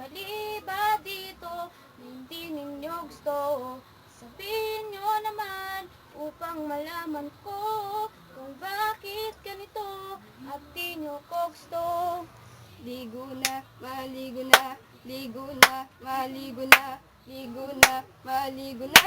mali ba dito na hindi ninyo gusto? Sabihin nyo naman upang malaman ko kung bakit ganito at di nyo ko gusto. Ligo na, maligo na, ligo na, maligo na, ligo na, maligo na.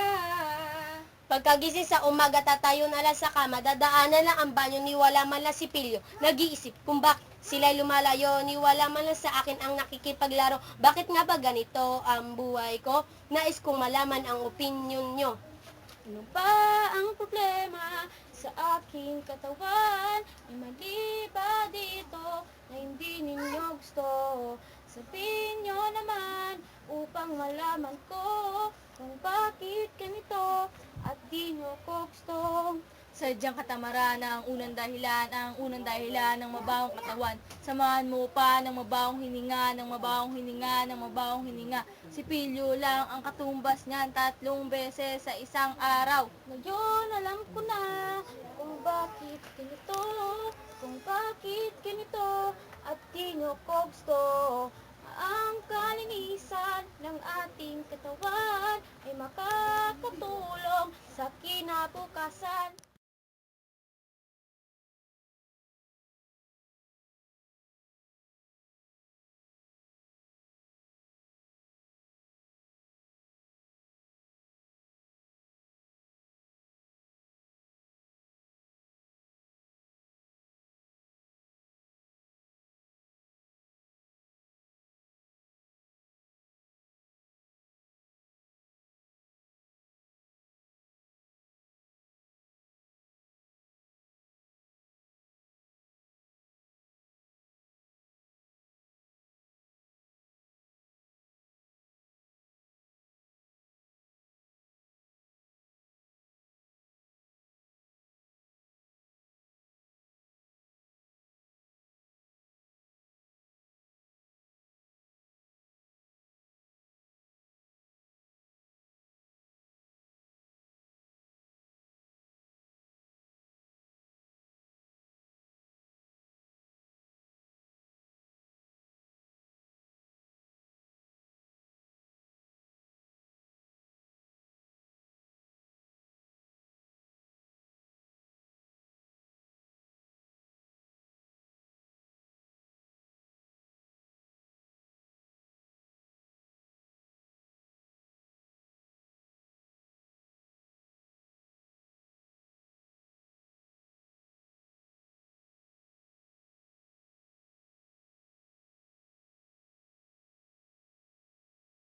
Pagkagising sa umaga, tatayo na lang sa kama, dadaanan lang ang banyo, ni wala man lang si Pilyo. Nag-iisip kung bakit sila lumalayo, ni wala man lang sa akin ang nakikipaglaro. Bakit nga ba ganito ang buhay ko? Nais kong malaman ang opinyon nyo. Ano ba ang problema sa aking katawan? May mali ba dito na hindi ninyo gusto? Sabihin nyo naman upang malaman ko kung bakit ganito at di nyo ko gusto. Sadyang katamaran ang unang dahilan ng mabawang katawan. Samahan mo pa ng mabawang hininga, ng mabawang hininga, ng mabawang hininga. Si Pilyo lang ang katumbas niyan 3 beses sa isang araw. Ngayon alam ko na kung bakit ganito at di nyo ko gusto. Ang kalinisan ng ating katawan ay makakatulong sa kinabukasan.